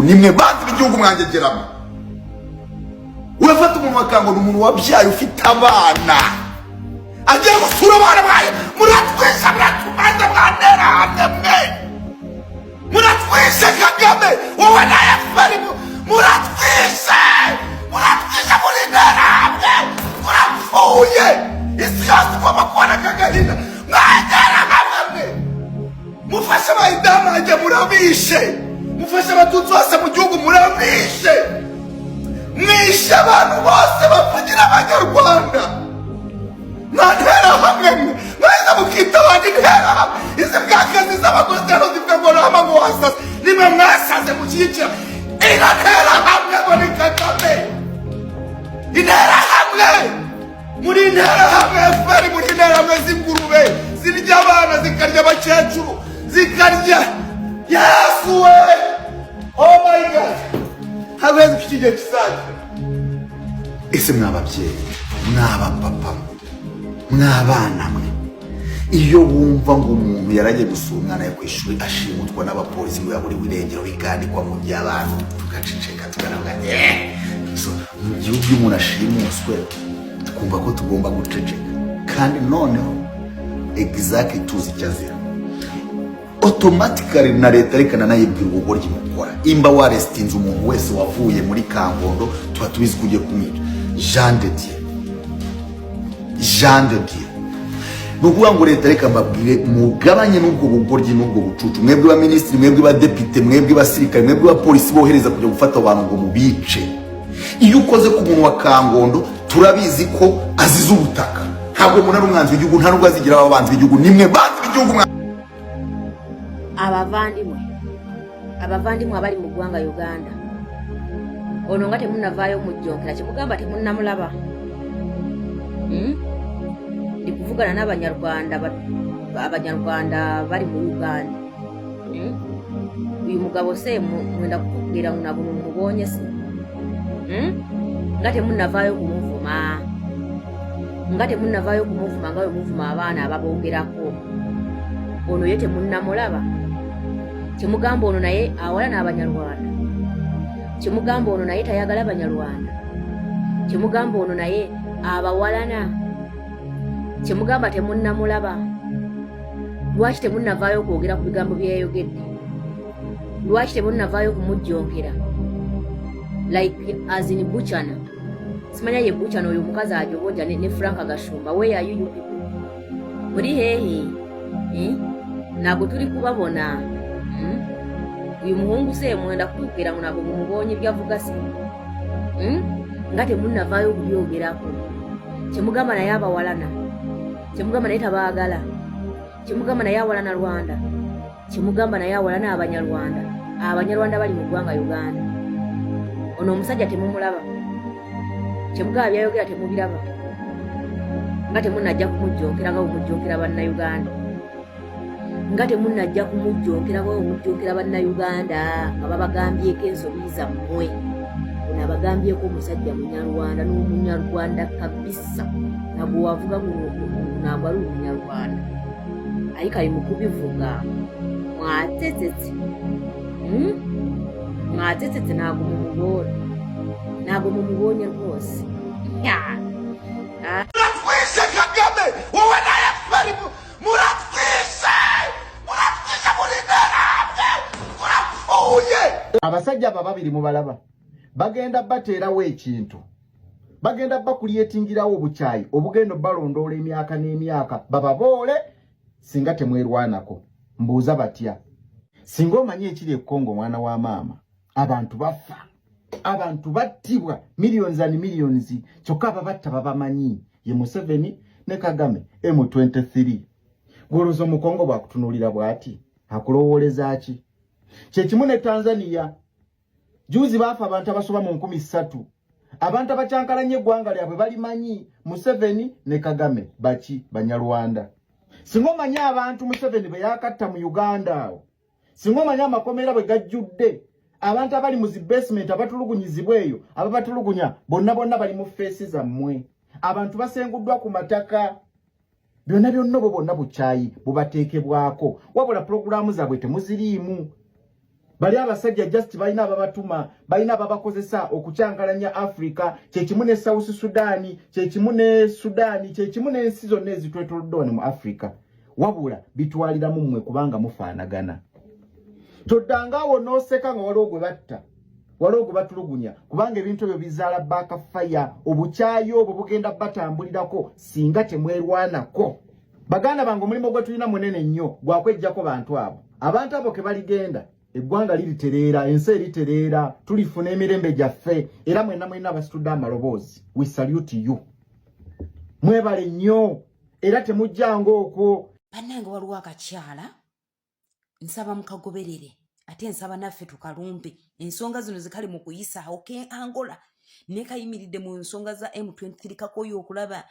nimwe banzi b'igihugu mwangegeramo urafata umuntu wakango n'umuntu wabyaye ufite abana agiye gusura abana bayo muratwisha muratumanza mwanera hamwe muratwisha Kagame wowe na FPR muratwisha muri ntera hamwe murapfuye isi yose ugomba kubona Kagahina mwagera hamwe mufashe abayidamage murabishe mufashe abatutsi bose mu gihugu murabishe mwishe abantu bose bavugira abanyarwanda mwantera hamwe mwaheza mukita abandi ntera hamwe izi bwakazi z'abagosero zivugagorama ngo wasase nimwe mwasaze mushyigikira inatera hamwe muri Kagame intera hamwe muri intera hamwe FPR muri intera hamwe z'ingurube zirya abana zikarya abakecuru zikarya Yesu we oh my God habeze kije kisaje ese mwababyeyi mwabapapa mwabana mwe iyo wumva ngo umuntu yaragiye gusura umwana ku ishuri ashimutwa n'abapolisi ngo yaburi wirengero bigandikwa mu by'abantu tugaceceka tukaranga so mu gihugu umuntu ashimuswe tukumva ko tugomba guceceka kandi noneho exactly tuzi cyazira automatically na leta rekana nayibwira ubugoryi mukora imba warestinze umuntu wese wavuye muri Kangondo tuba tubizi kujye kumwica Jean de Dieu nukuvuga ngo leta reka mbabwire mugabanye n'ubwo bugoryi n'ubwo bucucu mwebwe ba ministri mwebwe ba deputy mwebwe basirikare mwebwe ba polisi bohereza kujya gufata abantu ngo mubice iyo ukoze ku muntu wa Kangondo turabizi ko azize ubutaka ntabwo umuntu ari umwanzi w'igihugu nta nubwo azigira ababanzi b'igihugu nimwe banzi b'igihugu abavandimwe abali mu ggwanga Uganda ono nga temunnavaayo mujjonkera kimugamba temunnamulaba ndi kuvugana n'abanyarwanda bali mu Uganda uyu mugabo se mwenda kukubwira ngo nabo mumubonye se nga temunnavaayo kumuvuma nga muvuma abaana ababongerako ono ye temunnamulaba kimugamba ono naye awala n'abanyarwanda kimugamba ono naye tayagala abanyarwanda kimugamba ono naye abawalana kimugamba temunnamulaba lwaki temunnavaayo kwogera ku bigambo byeyayogedde lwaki temunnavaayo kumujjonkera like as in Buchana simanya ye Buchana oyo mukazi ajoboja ne Franka Gashumba where are you people muri hehe ntabwo turi kubabona uyu muhungu se mwenda kukubwira ngo ntabwo mumubonye byavuga se nga temunnavaayo kubyogerako kimugamba naye abawalana kimugamba naye tabaagala kimugamba naye awalana Rwanda kimugamba naye awalana abanyarwanda bali mu ggwanga Uganda ono omusajja temumulaba kimugamba byayogera temubiraba nga temunnajja kumujjonkera nga bwemujjonkera bannayuganda nga temunnajja kumujjonkera nga bwemujjonkera bannayuganda nga babagambyeko ensobi zammwe ono abagambyeko omusajja munyarwanda n'omunyarwanda kabisa nabwe wavuga nabwe ali omunyarwanda ayi kali mu kubivuga mwatsetsetse ntabwo mumubonye rwose muratwishe Kagame wowe na FPR muratwishe muri ntera hamwe murapfuye abasajja aba babiri mubalaba bagenda bateerawo ekintu bagenda bakulyetingirawo obukyayi obugendo balondoola emyaka n'emyaka bababoole singa temwerwanako mbuuza batya singa omanyi ekiri Kongo mwana wa maama abantu bafa abantu battibwa millions and millions kyokka ababatta babamanyi ye Museveni ne Kagame M23 gwolozo mu Kongo bakutunuulira bwati akulowooleza ki kyekimu ne Tanzania juzi bafa abantu abasoba mu 3,000 abantu abacyankalanye eggwanga lyabwe balimanyi Museveni ne Kagame baki Banyarwanda singa omanyi abantu Museveni be yakatta mu Uganda singa omanyi amakomera bwe gajjudde abantu abali mu basement abatulugunyizibwa eyo ababatulugunya bonna bali mu face zammwe abantu basenguddwa ku mataka byonna bonna bukyayi bubateekebwako wabula programu zaabwe temuziriimu bali abasajja just balina ababatuma balina ababakozesa okucyankalanya Africa kyekimu ne South Sudan kyekimu ne Sudan kyekimu n'ensi zonna ezitwetolodde mu Africa wabula bitwalira mu mmwe kubanga mufaanagana toddangawo n'oseka nga waliwo gwe batta waliwo gwe batulugunya kubanga ebintu ebyo bizaala backfire obukyayo obwo bugenda batambulirako singa temwerwanako baganda bange omulimu gwe tulina munene nnyo gwakwejjako bantu abo abantu abo ke baligenda eggwanga liritereera ensi eritereera tulifuna emirembe gyaffe era mwena abasitudde amaloboozi we salute you mwebale nnyo era temujjanga okwo bannange waliwo akakyala nsaba mukagoberere ate nsaba naffe tukalumpe ensonga zino zikali mu kuyisaawo ke Angola nekayimiridde mu nsonga za M23 kakoyo okulaba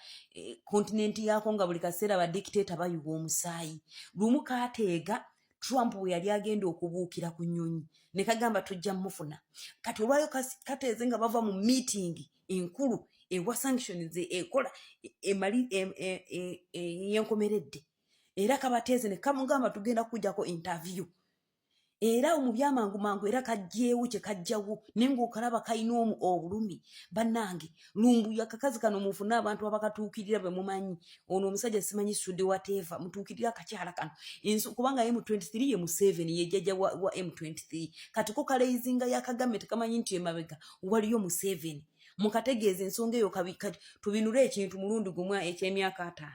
kontinenti yaako nga buli kaseera badikiteeta bayiwa omusaayi lumu kaateega Trump we yali agenda okubuukira ku nnyonyi ne kagamba tujja mufuna kati olwayo kateeze nga bava mu meeting enkulu ewa sanctions ekola emali yenkomeredde era kabateeze ne kamugamba tugenda kujjako interview era omubyamangu mangu era kajjeewo kye kajjawo nengo kalaba kayina obulumi bannange lumbu yakakazi kano mufuna abantu abakatuukirira be mumanyi ono omusajja simanyi sudde whatever mutuukirira akakyala kano kubanga M23 ye mu 7 ye jjajja wa M23 kati ko kaleyizinga yakagame tekamanyi nti emabega waliyo mu 7 mukategeeza ensonga eyo kabikati tubinule ekintu mulundi gumwa ekyemyaka 5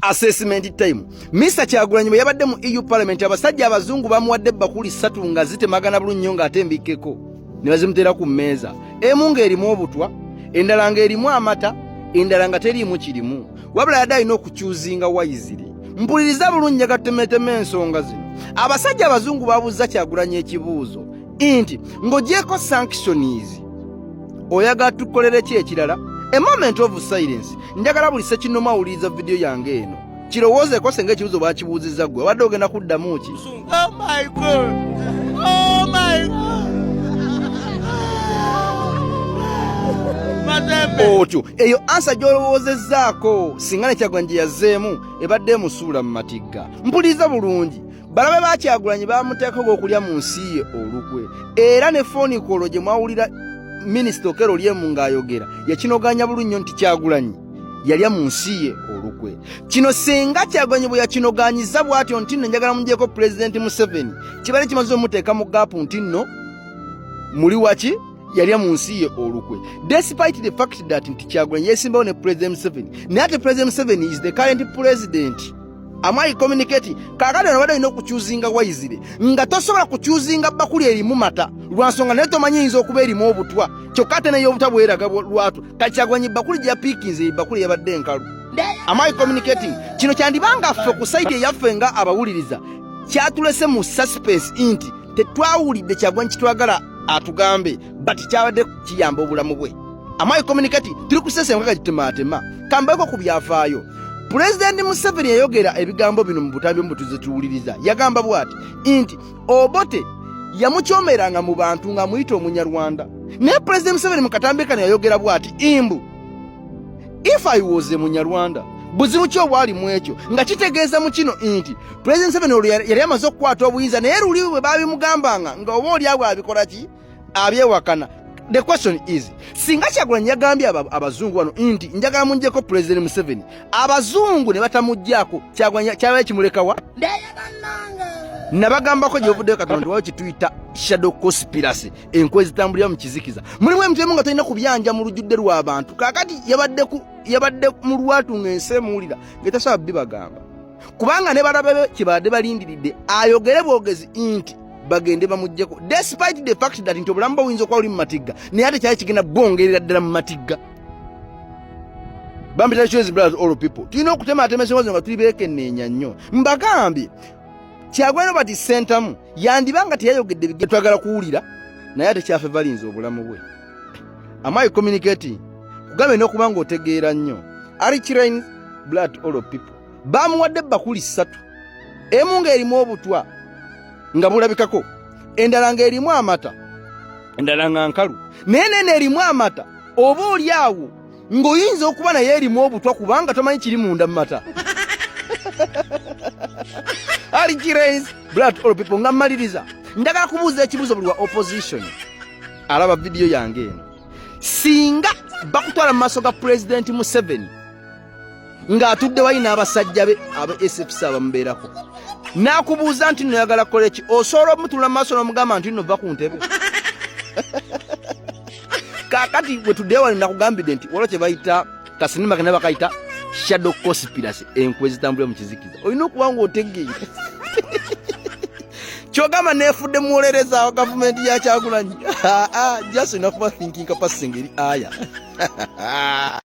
assessment time. Mr. Kyagulanyi bwe yabadde mu EU Parliament abasajja abazungu bamuwadde bakuli 3 nga zitemagana bulunyo nga atembikeko ne bazimutera ku mmeeza. Emu ng'erimu obutwa, endala ng'erimu amata, endala nga teriimu kirimu. Wabula yadde alina okukyuzinga wayiziri. Mpuliriza bulungi katemeteme ensonga zino. Abasajja abazungu babuuza Kyagulanyi ekibuuzo nti ng'ogyeko sanctions oyagala tukolere ki ekirala? A moment of silence. Njagala buli sekinoma awuliriza video yange eno. Kirowoozeeko senga ekibuuzo baakibuuzizza ggwe wadde ogenda kuddamu ki? Oh my God! Oh my God! Otyo eyo ansa gy'olowoozezzaako singa ne Kyagulanyi gye yazzeemu ebadde emusuula mu matigga. Mpuliriza bulungi. Balabe ba Kyagulanyi baamuteekako okulya mu nsi ye olukwe. Era ne phone call gye mwawulira Minisita Okello Oryemu ng'ayogera yakinoganya bulunyo nti Kyagulanyi yalya mu nsi ye olukwe. Kino senga Kyagulanyi bwe yakinoganyiza bw'atyo nti nno njagala mungyeko President Museveni kibale kimaze omuteeka mu gaapu nti nno muli waki yalya mu nsi ye olukwe. Despite the fact that nti Kyagulanyi yeesimbawo ne President Museveni naye ate President Museveni is the current president. Amai communicate kakade na wada ino kuchuzinga wayizire nga tosobola kuchuzinga bakuli erimu mata lwansonga neto manyinzo okuba erimu obutwa kyokate ne yobutabu eraga lwatu Kyagulanyi bakuli gya pikinze bakuli yabadde enkalu. Amai communicating kino kyandibanga ffe ku site yaffe nga abawuliriza kyatulese mu suspense inti tetwawulidde Kyagulanyi kitwagala atugambe but kyabadde kiyamba obulamu bwe. Amai communicating tuli kusese nga kitematema kambako ku byafaayo. President Museveni yayogera ebigambo bino mu butambi mbutuze tuwuliriza yagamba bwati nti Obote yamukyomeranga mu bantu nga muyita Omunyarwanda. Ne President Museveni mu katambi kano yayogera bwati imbu if I was a Munyarwanda buzibu ki obwali mu ekyo nga kitegeeza mu kino nti President Museveni yali amaze okukwata obuyinza naye luli bwe babimugambanga nga oba oli abwo abikola ki abyewakana. The question is, singa Kyagulanyi yagambye abazungu wano nti njagala mungyeko President Museveni abazungu ne batamuggyako Kyagulanyi kyabaye kimulekawa? Nabagambako gy'ovuddeyo Katonda wayo kituyita shadow conspiracy enkwe zitambulira mu kizikiza. Mulimu emutemu nga talina kubyanja mu lujjudde lw'abantu kakati yabadde mu lwatu ng'ensi emuwulira ng'etasobola bibagamba kubanga ne balabe kibadde balindiridde ayogere bwogezi nti bagende bamujjeko despite the fact that nti obulamu buyinza okuba buli mu matigga naye ate kyali kigenda bongerera ddala mu matigga. Bambita choice brothers all people tulina okutemaatema ensonga nga tuli beekenneenya nnyo mbagambye Kyagulanyi bati sentamu yandibanga teyayogedde bige twagala kuwulira naye ate kyafe balinze obulamu bwe. Amai communicating kugambe n'okuba ng'otegeera nnyo Arichirain blood all people bamuwadde bakuli 3 emu ng'erimu obutwa nga bulabikako endala ng'erimu amata endala nga nkalu naye nene erimu amata oba oli awo ng'oyinza okuba naye erimu obutwa kubanga tomanyi kiri munda mu mata. Ali Kirains blood all people nga maliriza Ndagala kubuuza ekibuuzo buli wa opposition alaba video yange eno. Singa bakutwala mu maaso ga President Museveni ng'atudde walina abasajja be aba SFC abamubeerako, n'akubuuza nti nno oyagala kukola ki, osobola omutula mu maaso n'omugamba nti nno va ku ntebe? Kaakati bwe tuddeyo wali nakugambidde nti waliwo kye bayita kasinima kena bakayita shadow conspiracy, enkwe zitambulira mu kizikiza. Olina okuba ng'otegeera kyogamba neefudde muwolereza awo gavumenti ya Kyagulanyi. Just olina kuba thinking capacity ngeri aya.